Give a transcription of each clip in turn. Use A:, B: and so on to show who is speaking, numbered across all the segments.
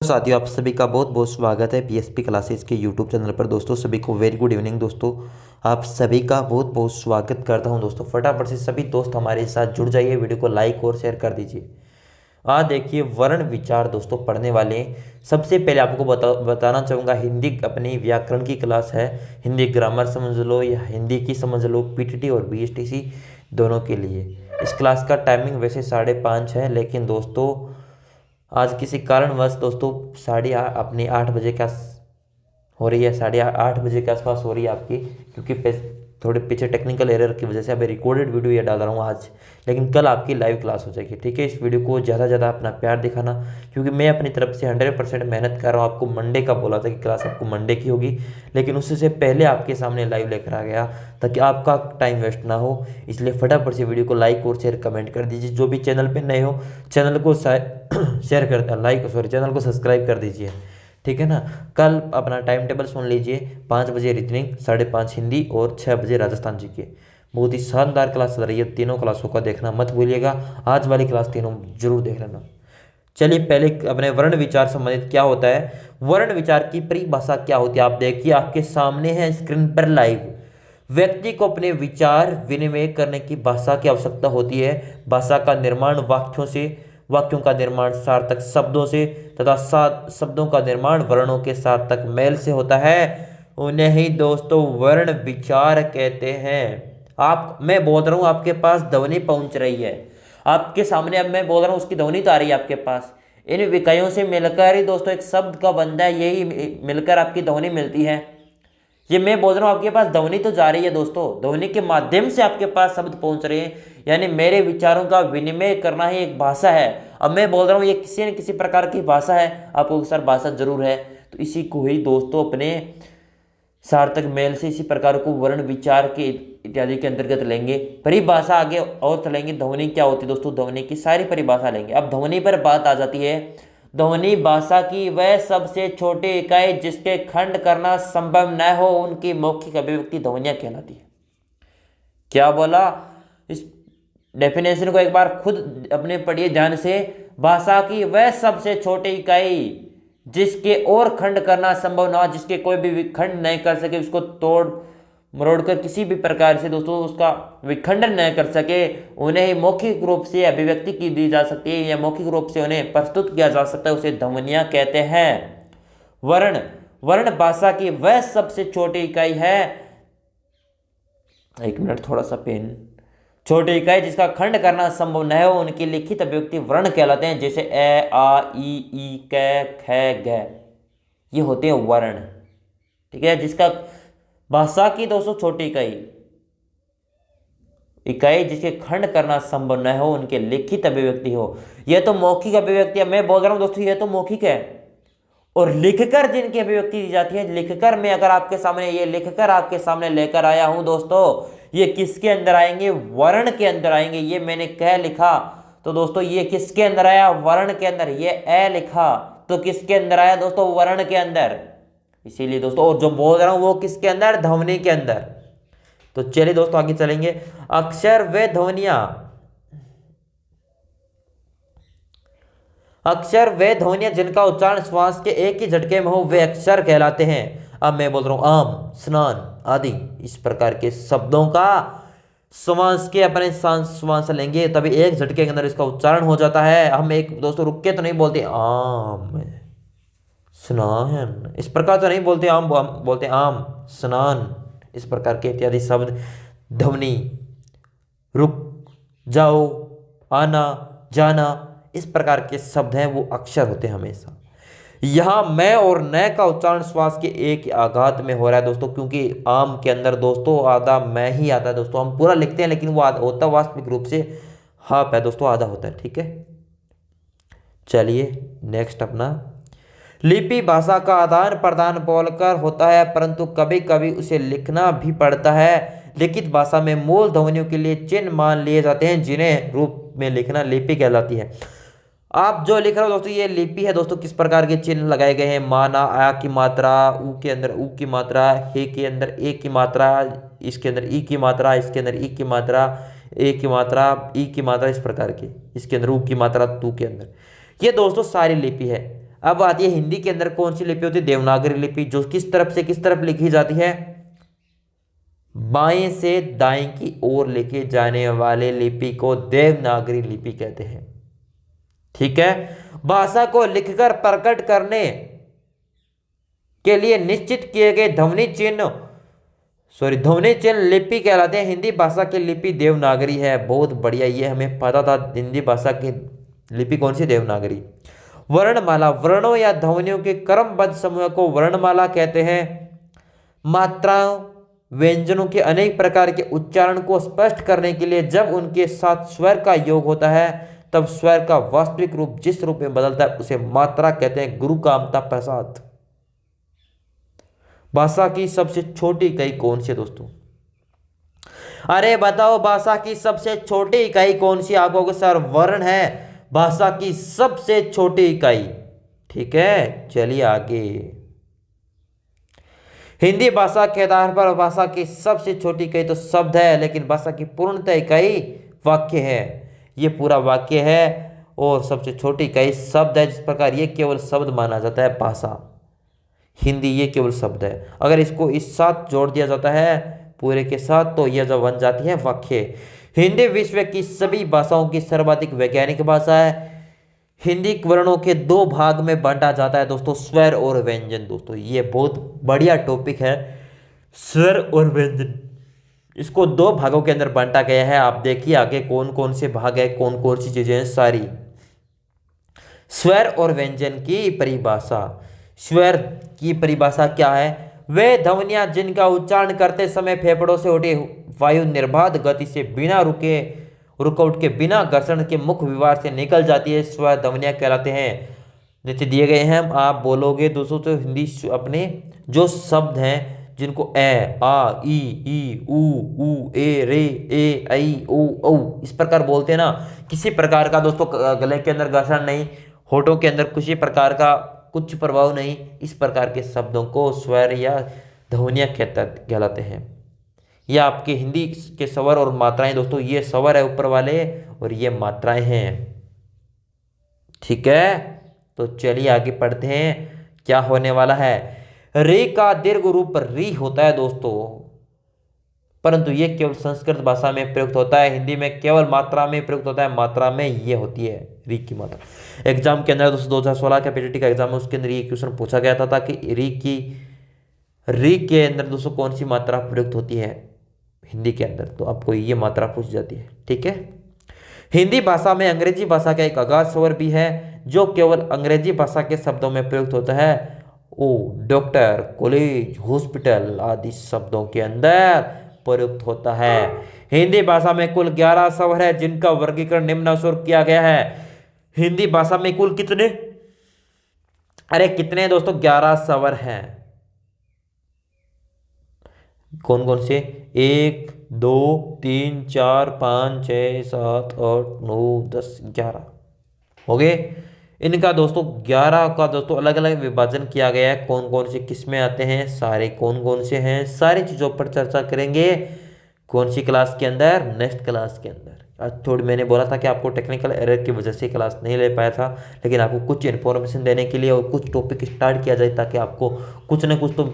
A: साथियों, आप सभी का बहुत बहुत स्वागत है पीएसपी क्लासेस के यूट्यूब चैनल पर। दोस्तों सभी को वेरी गुड इवनिंग। दोस्तों आप सभी का बहुत बहुत स्वागत करता हूं। दोस्तों फटाफट से सभी दोस्त हमारे साथ जुड़ जाइए, वीडियो को लाइक और शेयर कर दीजिए। आज देखिए वर्ण विचार दोस्तों पढ़ने वाले हैं। सबसे पहले आपको बताना चाहूँगा, हिंदी अपनी व्याकरण की क्लास है। हिंदी ग्रामर समझ लो या हिंदी की समझ लो, पीटीटी और बीएसटीसी दोनों के लिए। इस क्लास का टाइमिंग वैसे 5:30 है, लेकिन दोस्तों आज किसी कारणवश दोस्तों अपने 8 बजे का हो रही है, 8:30 बजे के आसपास हो रही है आपकी, क्योंकि थोड़े पीछे टेक्निकल एरर की वजह से अभी रिकॉर्डेड वीडियो ये डाल रहा हूँ आज, लेकिन कल आपकी लाइव क्लास हो जाएगी। ठीक है, इस वीडियो को ज़्यादा से ज़्यादा अपना प्यार दिखाना, क्योंकि मैं अपनी तरफ से 100% मेहनत कर रहा हूँ। आपको मंडे का बोला था कि क्लास आपको मंडे की होगी, लेकिन उससे पहले आपके सामने लाइव लेकर आ गया ताकि आपका टाइम वेस्ट ना हो। इसलिए फटाफट से वीडियो को लाइक और शेयर कमेंट कर दीजिए। जो भी चैनल पर नए हो चैनल को शेयर कर चैनल को सब्सक्राइब कर दीजिए। ठीक है ना। कल अपना टाइम टेबल सुन लीजिए। 5 बजे रीजनिंग, 5:30 हिंदी और 6 बजे राजस्थान जी के। बहुत ही शानदार क्लास चल रही है, तीनों क्लासों का देखना मत भूलिएगा। आज वाली क्लास तीनों जरूर देख लेना। चलिए पहले अपने वर्ण विचार संबंधित क्या होता है, वर्ण विचार की परिभाषा क्या होती है, आप देखिए आपके सामने है स्क्रीन पर लाइव। व्यक्ति को अपने विचार विनिमय करने की भाषा की आवश्यकता होती है। भाषा का निर्माण वाक्यों का निर्माण सार्थक शब्दों से तथा शब्दों का निर्माण वर्णों के सार्थक मेल से होता है। उन्हें ही दोस्तों वर्ण विचार कहते हैं। मैं बोल रहा हूं, आपके पास ध्वनि पहुंच रही है आपके सामने, अब मैं बोल रहा हूं उसकी ध्वनि तो आ रही है आपके पास। इन विकायों से मिलकर ही दोस्तों एक शब्द का बनता है, यही मिलकर आपकी ध्वनि मिलती है। ये मैं बोल रहा हूँ आपके पास ध्वनि तो जा रही है दोस्तों, ध्वनि के माध्यम से आपके पास शब्द पहुंच रहे हैं, यानी मेरे विचारों का विनिमय करना ही एक भाषा है। अब मैं बोल रहा हूँ ये किसी न किसी प्रकार की भाषा है, आपको सर भाषा जरूर है, तो इसी को ही दोस्तों अपने सार्थक मेल से इसी प्रकार को वर्ण विचार के इत्यादि के अंतर्गत लेंगे। परिभाषा आगे और चलेंगे, ध्वनि क्या होती है दोस्तों, ध्वनि की सारी परिभाषा लेंगे। अब ध्वनि पर बात आ जाती है। ध्वनि भाषा की वह सबसे छोटी इकाई जिसके खंड करना संभव न हो, उनकी मौखिक अभिव्यक्ति ध्वनियां कहलाती है। क्या बोला, इस डेफिनेशन को एक बार खुद अपने पढ़िए ध्यान से। भाषा की वह सबसे छोटी इकाई जिसके और खंड करना संभव ना हो, जिसके कोई भी विखंड नहीं कर सके, उसको तोड़ मरोड़ कर किसी भी प्रकार से दोस्तों उसका विखंडन नहीं कर सके, उन्हें ही मौखिक रूप से अभिव्यक्ति की दी जा सकती है या मौखिक रूप से उन्हें प्रस्तुत किया जा सकता है, उसे ध्वनियां कहते हैं। वर्ण भाषा की वह सबसे छोटी इकाई है, एक मिनट थोड़ा सा पेन, छोटी इकाई जिसका खंड करना संभव न हो, उनकी लिखित अभिव्यक्ति वर्ण कहलाते हैं। जैसे ए, आ, ई, क, ख, ग, ये होते हैं वर्ण। ठीक है, जिसका भाषा की दोस्तों छोटी इकाई जिसके खंड करना संभव न हो, उनके लिखित अभिव्यक्ति हो। यह तो मौखिक अभिव्यक्ति है, मैं बोल रहा हूं दोस्तों यह तो मौखिक है। और लिखकर जिनकी अभिव्यक्ति दी जाती है, लिखकर मैं अगर आपके सामने ये लिखकर आपके सामने लेकर आया हूं दोस्तों, ये किसके अंदर आएंगे, वर्ण के अंदर आएंगे। ये मैंने कह लिखा तो दोस्तों ये किसके अंदर आया, वर्ण के अंदर। ये ए लिखा तो किसके अंदर आया दोस्तों, वर्ण के अंदर। इसीलिए दोस्तों, और जो बोल रहा हूं वो किसके अंदर, ध्वनि के अंदर। तो चलिए दोस्तों आगे चलेंगे। अक्षर व ध्वनियां, अक्षर व ध्वनियां जिनका उच्चारण श्वास के एक ही झटके में हो वे अक्षर कहलाते हैं। अब मैं बोल रहा हूं आम, स्नान आदि, इस प्रकार के शब्दों का श्वास के अपने श्वास लेंगे तभी एक झटके के अंदर इसका उच्चारण हो जाता है। हम एक दोस्तों रुक के तो नहीं बोलते आम स्नान, इस प्रकार तो नहीं बोलते आम, बोलते आम स्नान, इस प्रकार के इत्यादि शब्द ध्वनि, रुक जाओ, आना जाना, इस प्रकार के शब्द हैं वो अक्षर होते हैं हमेशा। यहां मैं और न का उच्चारण श्वास के एक आघात में हो रहा है दोस्तों, क्योंकि आम के अंदर दोस्तों आधा मैं ही आता है दोस्तों। हम पूरा लिखते हैं लेकिन वो आधा होता वास्तविक रूप से हाफ है दोस्तों, आधा होता है। ठीक है, चलिए नेक्स्ट अपना, लिपि भाषा का आदान प्रदान बोलकर होता है, परंतु कभी कभी उसे लिखना भी पड़ता है। लिखित भाषा में मूल ध्वनियों के लिए चिन्ह मान लिए जाते हैं, जिन्हें रूप में लिखना लिपि कहलाती है। आप जो लिख रहे हो दोस्तों ये लिपि है दोस्तों। किस प्रकार के चिन्ह लगाए गए हैं, माना, आ की मात्रा, ऊ के अंदर ऊ की मात्रा, हे के अंदर ए की मात्रा, इसके अंदर ई की मात्रा, इसके अंदर ई की मात्रा, ए की मात्रा, ई की मात्रा, इस प्रकार की, इसके अंदर ऊ की मात्रा, तू के अंदर, ये दोस्तों सारी लिपि है। अब आती है हिंदी के अंदर कौन सी लिपि होती है? देवनागरी लिपि, जो किस तरफ से किस तरफ लिखी जाती है? बाएं से दाएं की ओर लिखे जाने वाले लिपि को देवनागरी लिपि कहते हैं। ठीक है। भाषा को लिखकर प्रकट करने के लिए निश्चित किए गए ध्वनि चिन्ह लिपि कहलाते हैं। हिंदी भाषा की लिपि देवनागरी है। बहुत बढ़िया, ये हमें पता था। हिंदी भाषा की लिपि कौन सी? देवनागरी। वर्णमाला, वर्णों या ध्वनियों के क्रमबद्ध समूह को वर्णमाला कहते हैं। मात्राओं, व्यंजनों के अनेक प्रकार के उच्चारण को स्पष्ट करने के लिए जब उनके साथ स्वर का योग होता है तब स्वर का वास्तविक रूप जिस रूप में बदलता है उसे मात्रा कहते हैं। गुरु कामता प्रसाद। भाषा की सबसे छोटी इकाई कौन सी है दोस्तों? अरे बताओ, भाषा की सबसे छोटी इकाई कौन सी? आप कहोगे सर वर्ण है भाषा की सबसे छोटी इकाई। ठीक है, चलिए आगे। हिंदी भाषा के आधार पर भाषा की सबसे छोटी इकाई तो शब्द है, लेकिन भाषा की पूर्णतः इकाई वाक्य है। ये पूरा वाक्य है और सबसे छोटी इकाई शब्द है। जिस प्रकार ये केवल शब्द माना जाता है भाषा, हिंदी ये केवल शब्द है। अगर इसको इस साथ जोड़ दिया जाता है पूरे के साथ तो यह जो बन जाती है वाक्य। हिंदी विश्व की सभी भाषाओं की सर्वाधिक वैज्ञानिक भाषा है। हिंदी वर्णों के दो भाग में बांटा जाता है दोस्तों, स्वर और व्यंजन। दोस्तों ये बहुत बढ़िया टॉपिक है, स्वर और व्यंजन। इसको दो भागों के अंदर बांटा गया है। आप देखिए आगे कौन कौन से भाग है, कौन कौन सी चीजें हैं सारी। स्वर और व्यंजन की परिभाषा। स्वर की परिभाषा क्या है? वे ध्वनियां जिनका उच्चारण करते समय फेफड़ों से उठे वायु निर्बाध गति से बिना रुकावट के बिना घर्षण के मुख विवार से निकल जाती है, स्वर ध्वनियां कहलाते हैं। नीचे दिए गए हैं, आप बोलोगे दोस्तों तो हिंदी अपने जो शब्द हैं जिनको ए, आ, ई, ऊ, ए, रे, ए, ऐ, ओ, औ इस प्रकार बोलते हैं ना, किसी प्रकार का दोस्तों गले के अंदर घर्षण नहीं, होठों के अंदर किसी प्रकार का कुछ प्रभाव नहीं, इस प्रकार के शब्दों को स्वर या ध्वनियां कहलाते हैं। ये आपके हिंदी के स्वर और मात्राएं दोस्तों, ये स्वर है ऊपर वाले और ये मात्राएं हैं। ठीक है, तो चलिए आगे पढ़ते हैं क्या होने वाला है। रे का दीर्घ रूप री होता है दोस्तों, परंतु ये केवल संस्कृत भाषा में प्रयुक्त होता है। हिंदी में केवल मात्रा में प्रयुक्त होता है। मात्रा में ये होती है री की मात्रा। एग्जाम के अंदर दोस्तों 2016 का पीटीटी का एग्जाम है, उसके अंदर ये क्वेश्चन पूछा गया था कि री के अंदर दोस्तों कौन सी मात्रा प्रयुक्त होती है हिंदी के अंदर, तो आपको ये मात्रा पूछ जाती है। ठीक है। हिंदी भाषा में अंग्रेजी भाषा का एक अगाध स्वर भी है जो केवल अंग्रेजी भाषा के शब्दों में प्रयुक्त होता है। ओ डॉक्टर, कॉलेज, हॉस्पिटल आदि शब्दों के अंदर प्रयुक्त होता है। हिंदी भाषा में कुल 11 स्वर है जिनका वर्गीकरण निम्नानुसार किया गया है। हिंदी भाषा में कुल कितने, अरे कितने दोस्तों? 11 स्वर हैं। कौन कौन से? 1 2 3 4 5 6 7 8 9 10 11 हो गए। इनका दोस्तों 11 का दोस्तों अलग अलग विभाजन किया गया है। कौन कौन से किस में आते हैं, सारे कौन कौन से हैं, सारी चीज़ों पर चर्चा करेंगे। कौन सी क्लास के अंदर? नेक्स्ट क्लास के अंदर। आज थोड़ी मैंने बोला था कि आपको टेक्निकल एरर की वजह से क्लास नहीं ले पाया था, लेकिन आपको कुछ इन्फॉर्मेशन देने के लिए और कुछ टॉपिक स्टार्ट किया जाए ताकि आपको कुछ ना कुछ तो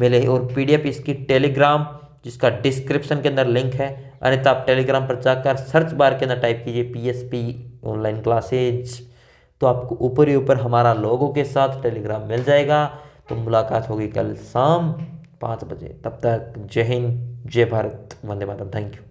A: मिले। और पीडीएफ इसकी टेलीग्राम, जिसका डिस्क्रिप्शन के अंदर लिंक है, अन्यथा आप टेलीग्राम पर जाकर सर्च बार के अंदर टाइप कीजिए पीएसपी ऑनलाइन क्लासेज, तो आपको ऊपर ही ऊपर हमारा लोगों के साथ टेलीग्राम मिल जाएगा। तो मुलाकात होगी कल शाम 5 बजे। तब तक जय हिंद, जय भारत, वंदे मातरम। Thank you.